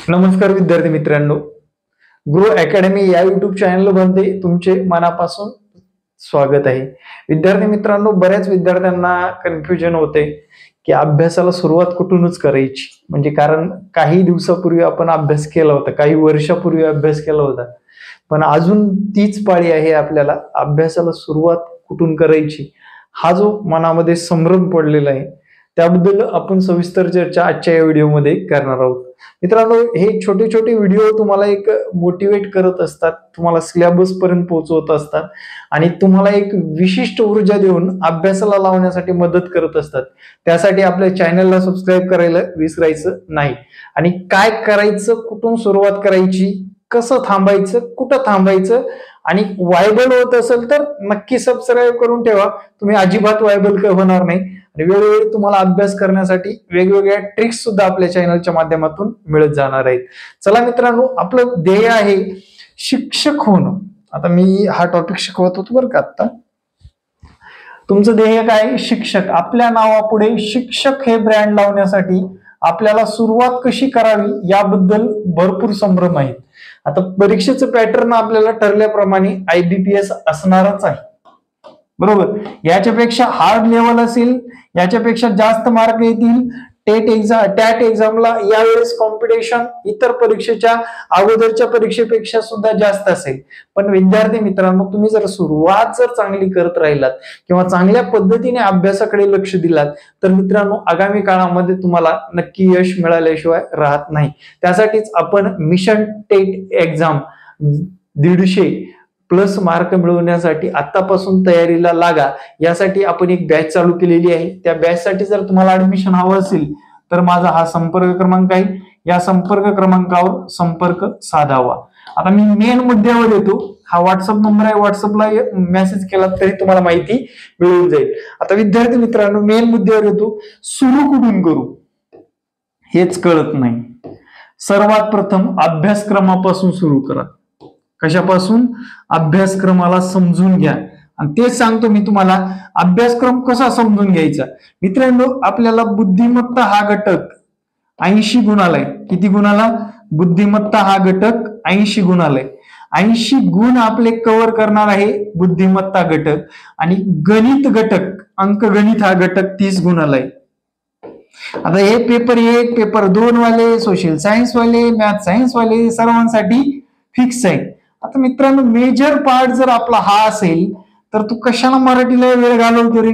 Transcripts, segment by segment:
नमस्कार विद्यार्थी मित्रांनो, गुरु अकॅडमी या युट्यूब चॅनल मध्ये तुमचे मनापासून स्वागत आहे। विद्यार्थी मित्रांनो, बऱ्याच विद्यार्थ्यांना कन्फ्युजन होते की अभ्यासाला सुरुवात कुठूनच करायची। म्हणजे कारण काही दिवसापूर्वी आपण अभ्यास केला होता, काही वर्षापूर्वी अभ्यास केला होता, पण अजून तीच पाळी आहे आपल्याला अभ्यासाला सुरुवात कुठून करायची हा जो मनामध्ये संभ्रम पडलेला आहे त्याबद्दल आपण सविस्तर चर्चा आजच्या या व्हिडिओमध्ये करणार आहोत। मित्रांनो, हे छोटे छोटे व्हिडिओ तुम्हाला एक मोटिवेट करत असतात, तुम्हाला सिलेबस पर्यंत पोहोचवत असतात आणि तुम्हाला एक विशिष्ट ऊर्जा देऊन अभ्यासाला लावण्यासाठी मदत करत असतात। त्यासाठी आपल्या चॅनलला सबस्क्राइब करायला विसरायचं नाही आणि काय करायचं, कुठून सुरुवात करायची, कसं थांबायचं, कुठं थांबायचं आणि वायबल होत असेल तर नक्की सबस्क्राइब करून ठेवा। तुम्ही अजिबात वायबल होणार नाही आणि वेळोवेळी तुम्हाला अभ्यास करण्यासाठी वेगवेगळ्या ट्रिक्स सुद्धा आपल्या चॅनलच्या माध्यमातून मिळत जाणार आहेत। चला मित्रांनो, आपलं ध्येय आहे शिक्षक होणं। आता मी हा टॉपिक शिकवत होतो बरं का। आता तुमचं ध्येय काय? शिक्षक। आपल्या नावापुढे शिक्षक हे ब्रँड लावण्यासाठी आपल्याला सुरुवात कशी करावी याबद्दल भरपूर संभ्रम आहेत। आता परीक्षेचं पॅटर्न आपल्याला ठरल्याप्रमाणे IBPS असणारच आहे, बरोबर। याच्यापेक्षा हार्ड लेवल असेल, याच्यापेक्षा जास्त मार्क येतील। टॅट एक्झामला यावेळेस कॉम्पिटिशन इतर परीक्षेच्या अगोदरच्या परीक्षेपेक्षा सुद्धा जास्त असेल। पण विद्यार्थी मित्रांनो, तुम्ही जर सुरुवात चांगली करत राहिलात किंवा चांगल्या पद्धतीने अभ्यासाकडे लक्ष दिलात तर मित्रांनो, आगामी काळामध्ये तुम्हाला नक्की यश मिळाल्याशिवाय राहत नाही। त्यासाठीच आपण मिशन टेट एक्झाम 150+ मार्क मिळवण्यासाठी आतापासून तयारीला लागा। यासाठी आपण एक बॅच चालू केलेली आहे। त्या बॅच साठी जर तुम्हाला ऍडमिशन हवं असेल तर माझा हा संपर्क क्रमांक आहे, या संपर्क क्रमांकावर संपर्क साधावा। आता मी मेन मुद्द्यावर येतो। हा व्हॉट्सअप नंबर आहे, व्हॉट्सअपला मेसेज केला तरी तुम्हाला माहिती मिळून जाईल। आता विद्यार्थी मित्रांनो, मेन मुद्द्यावर येतो। सुरू कुठून करू हेच कळत नाही। सर्वात प्रथम अभ्यासक्रमापासून सुरू करा। कशापासून? अभ्यासक्रमाला समजून घ्या आणि तेच सांगतो मी तुम्हाला अभ्यासक्रम कसा समजून घ्यायचा। मित्रांनो, आपल्याला बुद्धिमत्ता हा घटक 80 गुण आलाय। किती गुण आला? बुद्धिमत्ता हा घटक 80 गुण आलाय। 80 गुण आपले कव्हर करणार आहे बुद्धिमत्ता घटक आणि गणित घटक, अंकगणित हा घटक 30 गुण आलाय। आता हे पेपर 1, पेपर 2 वाले, सोशल सायन्स वाले, मॅथ सायन्स वाले सर्वांसाठी फिक्स आहे। आता मित्रांनो, मेजर पार्ट जर आपला हा असेल तर तू कशाला मराठीला वेळ घालवतो रे?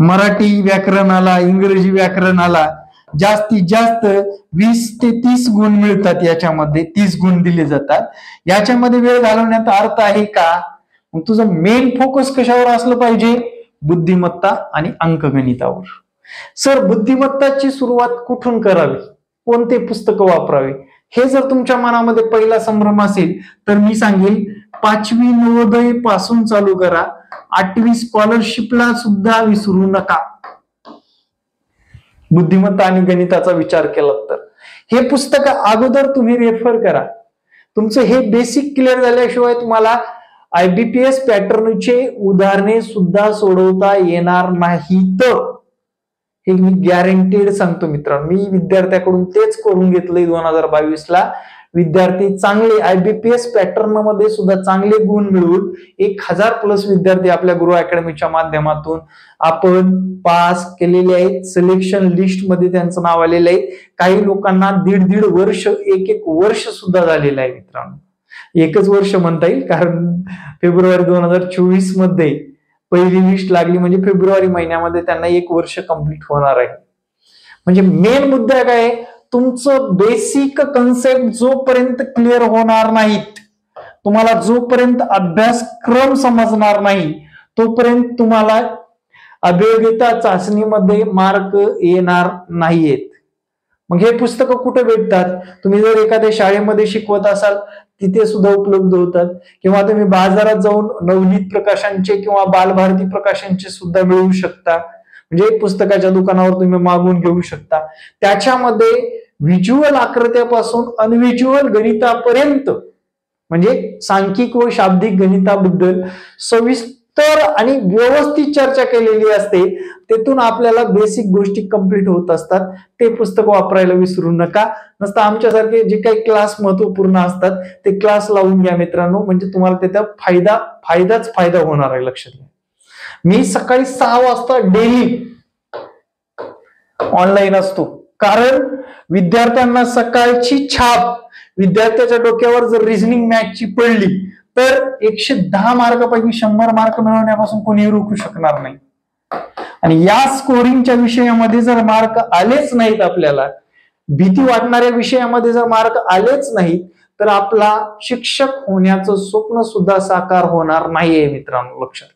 मराठी व्याकरणाला, इंग्रजी व्याकरणाला जास्तीत जास्त 20 ते 30 गुण मिळतात। याच्यामध्ये 30 गुण दिले जातात। याच्यामध्ये वेळ घालवण्याचा अर्थ आहे का? मग तुझं मेन फोकस कशावर असलं पाहिजे? बुद्धिमत्ता आणि अंकगणितावर। सर, बुद्धिमत्ताची सुरुवात कुठून करावी, कोणते पुस्तक वापरावे, हे जर तुमच्या मनामध्ये पहिला संभ्रम असेल तर मी सांगेन 5वी नवोदय पासून चालू करा। 8वी स्कॉलरशिपला सुद्धा विसरू नका। बुद्धिमत्ता आणि गणिताचा विचार केला तर हे पुस्तक अगोदर तुम्ही रेफर करा। तुमचं हे बेसिक क्लिअर झाल्याशिवाय तुम्हाला IBPS पॅटर्नचे उदाहरणे सुद्धा सोडवता येणार नाहीत, हे मी गॅरंटीड सांगतो मित्रांनो। मी विद्यार्थ्याकडून तेच करून घेतलंय 2022 ला। विद्यार्थी चांगले IBPS पॅटर्न मध्ये सुद्धा चांगले गुण मिळवून 1000+ विद्यार्थी आपल्या गुरु अकॅडमीच्या माध्यमातून आपण पास केलेले आहेत। सिलेक्शन लिस्ट मध्ये त्यांचं नाव आलेलं आहे। काही लोकांना 1.5 वर्ष, 1 वर्ष सुद्धा झालेलं आहे मित्रांनो। एकच वर्ष म्हणता येईल, कारण फेब्रुवारी 2024 मध्ये पहिली लिस्ट लागली, म्हणजे फेब्रुवारी महिन्यामध्ये त्यांना 1 वर्ष कंप्लीट होणार आहे। म्हणजे मेन मुद्दा काय आहे? तुमचं बेसिक कन्सेप्ट जोपर्यंत क्लिअर होणार नाहीत, तुम्हाला जोपर्यंत अभ्यासक्रम समजणार नाही तोपर्यंत तुम्हाला अभियोग्यता चाचणीमध्ये मार्क येणार नाहीयेत। मग हे पुस्तकं कुठे भेटतात? तुम्ही जर एखाद्या शाळेमध्ये शिकवत असाल तिथे सुद्धा उपलब्ध होतात, किंवा तुम्ही बाजारात जाऊन नवनीत प्रकाशनचे किंवा बालभारती प्रकाशनचे सुद्धा मिळवू शकता। म्हणजे पुस्तकाच्या दुकानावर तुम्ही मागून घेऊ शकता। त्याच्यामध्ये व्हिज्युअल आकृत्यापासून अनव्हिज्युअल गणितापर्यंत, म्हणजे सांख्यिक व शाब्दिक गणिताबद्दल सविस्तर सविस्तर आणि व्यवस्थित चर्चा केलेली असते. तेथून आपल्याला बेसिक गोष्टी कंप्लीट होत असतात. ते पुस्तक वापरायला विसरू नका. नसतं आमच्यासारखे जे काही क्लास महत्वपूर्ण असतात ते क्लास लावून घ्या मित्रांनो, म्हणजे तुम्हाला त्याचा फायदाच फायदा होणार आहे. लक्षात घ्या. मी सकाळी 6 वाजता डेली ऑनलाईन असतो, कारण विद्यार्थ्यांना सकाळची छाप विद्यार्थ्याच्या डोक्यावर जर रिझनिंग मॅथची पडली तर 110 मार्कापैकी 100 मार्क मिळवण्यापासून कोणी रोखू शकणार नाही. आणि या स्कोरिंगच्या विषयामध्ये जर मार्क आलेच नाहीत, आपल्याला भीती वाटणाऱ्या विषयामध्ये जर मार्क आलेच नाहीत, तर आपला शिक्षक होण्याचं स्वप्न सुद्धा साकार होणार नाहीये मित्रांनो. लक्षात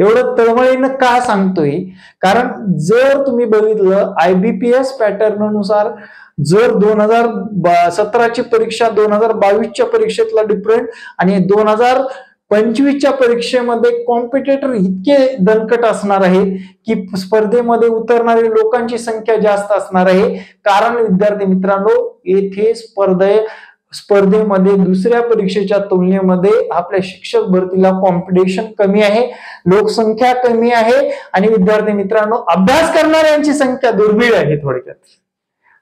एवढं तळमळीनं का सांगतोय, कारण जर तुम्ही बघितलं IBPS पॅटर्न नुसार जर 2017ची परीक्षा 2022च्या परीक्षेतला डिफरंट आणि 2025च्या परीक्षेमध्ये कॉम्पिटेटर इतके दणकट असणार आहे की स्पर्धेमध्ये उतरणारी लोकांची संख्या जास्त असणार आहे. कारण विद्यार्थी मित्रांनो, येथे स्पर्धेमध्ये दुसऱ्या परीक्षेच्या तुलनेमध्ये आपल्या शिक्षक भरतीला कॉम्पिटिशन कमी आहे, लोकसंख्या कमी आहे आणि विद्यार्थी मित्रांनो अभ्यास करणाऱ्यांची संख्या दुर्मिळ आहे. थोडक्यात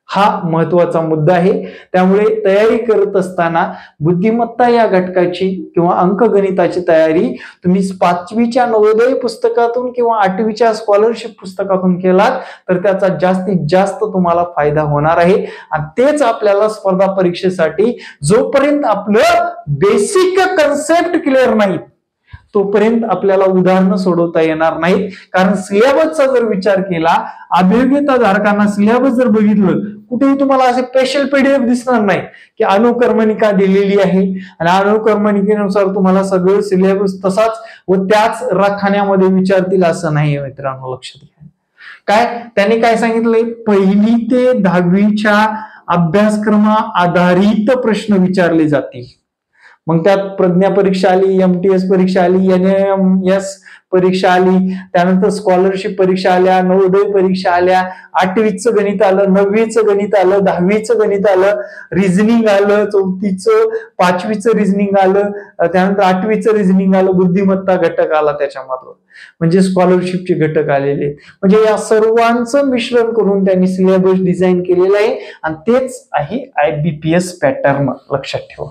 हा महत्वाचा मुद्दा आहे. त्यामुळे तयारी करत असताना बुद्धिमत्ता या घटकाची किंवा अंकगणिताची तयारी तुम्ही 5वीच्या नवोदय पुस्तकातून किंवा 8वीच्या स्कॉलरशिप पुस्तकातून केलात तर त्याचा जास्तीत जास्त तुम्हाला फायदा होणार आहे. आणि तेच आपल्याला स्पर्धा परीक्षेसाठी जोपर्यंत आपलं बेसिक कन्सेप्ट क्लिअर नाही तोपर्यंत आपल्याला उदाहरणं सोडवता येणार नाहीत. कारण सिलेबसचा जर विचार केला, अभियोग्यता धारकांना सिलेबस जर बघितलं, कुठेही तुम्हाला असे स्पेशल PDF दिसणार नाही की अनुक्रमणिका दिलेली आहे आणि अनुक्रमणिकेनुसार तुम्हाला सगळं सिलेबस तसाच व त्याच राखाण्यामध्ये विचारतील असं नाही मित्रांनो. लक्षात घ्या. काय त्यांनी काय सांगितलंय, 1ली ते 10वीच्या अभ्यासक्रमा आधारित प्रश्न विचारले जातील. मग त्यात प्रज्ञा परीक्षा आली, MTS परीक्षा आली, NMS परीक्षा आली, त्यानंतर स्कॉलरशिप परीक्षा आल्या, नवोदय परीक्षा आल्या, 8वीचं गणित आलं, 9वीचं गणित आलं, 10वीचं गणित आलं, रिझनिंग आलं, 4थीचं 5वीचं रिझनिंग आलं, त्यानंतर 8वीचं रिझनिंग आलं, बुद्धिमत्ता घटक आला त्याच्यामधलं, म्हणजे स्कॉलरशिपचे घटक आलेले. म्हणजे या सर्वांचं मिश्रण करून त्यांनी सिलेबस डिझाईन केलेलं आहे आणि तेच आहे IBPS पॅटर्न. लक्षात ठेवा.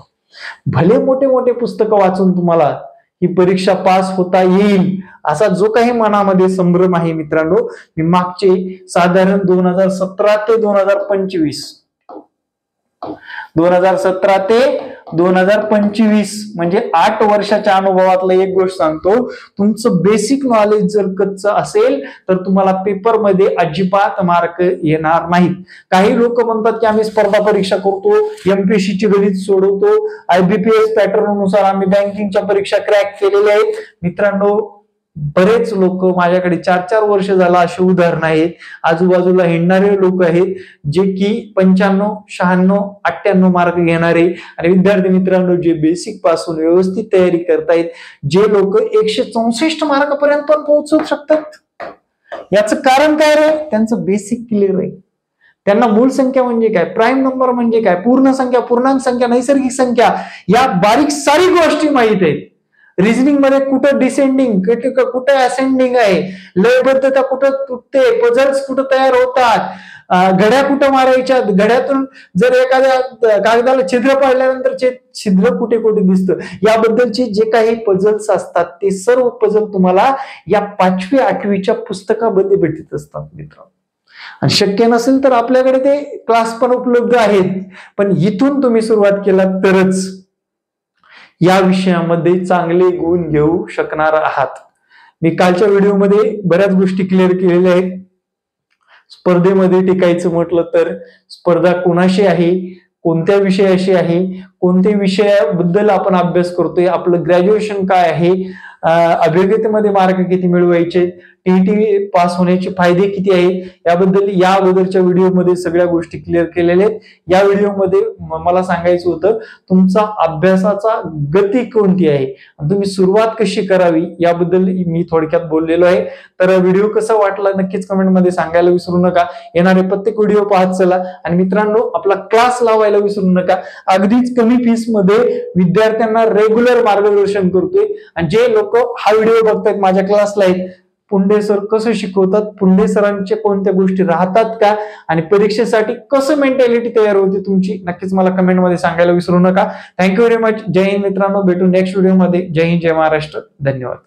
भले मोठे मोठे पुस्तकं वाचून तुम्हाला ही परीक्षा पास होता येईल असा जो काही मनामध्ये संभ्रम आहे मित्रांनो, मी मागचे साधारण 2017 ते 2025 म्हणजे 8 वर्षाच्या अनुभवातलं एक गोष्ट सांगतो, तुमचं बेसिक नॉलेज जर कच्चं असेल तर तुम्हाला पेपरमध्ये अजिबात मार्क येणार नाहीत. काही लोक म्हणतात की आम्ही स्पर्धा परीक्षा करतो, MPSC ची गणित सोडवतो, IBPS पॅटर्न नुसार आम्ही बँकिंगच्या परीक्षा क्रॅक केलेल्या आहेत. मित्रांनो, बरेच लोक माझ्याकडे 4-4 वर्ष झाला अशी उदाहरणं आहेत, आजूबाजूला हिंडणारे लोक आहेत जे की 95, 96, 98 मार्क घेणारे आणि विद्यार्थी मित्रांनो जे बेसिक पासून व्यवस्थित तयारी करतायत, जे लोक 164 मार्कापर्यंत पण पोहोचू शकतात. याचं कारण काय रे? त्यांचं बेसिक क्लिअर आहे. त्यांना मूळ संख्या म्हणजे काय, प्राईम नंबर म्हणजे काय, पूर्ण संख्या, पूर्णांक संख्या, नैसर्गिक संख्या या बारीक सारी गोष्टी माहित आहेत. रिझनिंग मध्ये कुठं डिसेंडिंग, कुठं असेंडिंग आहे, लयबद्धता कुठं तुटते, पझल्स कुठं तयार होतात, घड्या कुठं मारायच्या, घड्यातून जर एखाद्या कागदाला छिद्र पडल्यानंतर छिद्र कुठे कुठे दिसतं, याबद्दलचे जे काही पझल्स असतात ते सर्व पझल तुम्हाला या 5वी 8वीच्या पुस्तकामध्ये भेटत असतात मित्रांनो. आणि शक्य नसेल तर आपल्याकडे ते क्लास पण उपलब्ध आहेत, पण इथून तुम्ही सुरुवात केलात तरच या विषयामध्ये चांगले गुण घेऊ शकणार आहात. मी कालच्या व्हिडिओमध्ये बऱ्याच गोष्टी क्लिअर केलेल्या आहेत. स्पर्धेमध्ये टिकायचं म्हटलं तर स्पर्धा कोणाशी आहे, कोणत्या विषयाशी आहे, कोणत्या विषयाबद्दल आपण अभ्यास करतोय, आपलं ग्रॅज्युएशन काय आहे, अभियोग्यतेमध्ये मार्क किती मिळवायचे, टीईटी पास होण्याचे फायदे किती आहेत याबद्दल या अगोदरच्या व्हिडिओमध्ये सगळ्या गोष्टी क्लिअर केलेल्या आहेत. या व्हिडिओमध्ये मला सांगायचं होतं तुमचा अभ्यासाचा गती कोणती आहे आणि तुम्ही सुरुवात कशी करावी याबद्दल मी थोडक्यात बोललेलो आहे. तर व्हिडिओ कसा वाटला नक्कीच कमेंटमध्ये सांगायला विसरू नका. येणारे प्रत्येक व्हिडिओ पाहत चला आणि मित्रांनो आपला क्लास लावायला विसरू नका. अगदीच कमी फीस मध्ये विद्यार्थ्यांना रेग्युलर मार्गदर्शन करतोय आणि जे लोक हा व्हिडिओ बघतायत माझ्या क्लासला आहेत पुंडे सर कसं शिकवतात, पुंडे सरांचे कोणत्या गोष्टी राहतात का आणि परीक्षेसाठी कसं मेंटॅलिटी तयार होते तुमची नक्कीच मला कमेंटमध्ये सांगायला विसरू नका. Thank you very much. जय हिंद मित्रांनो, भेटू नेक्स्ट व्हिडिओमध्ये. जय हिंद, जय महाराष्ट्र. धन्यवाद.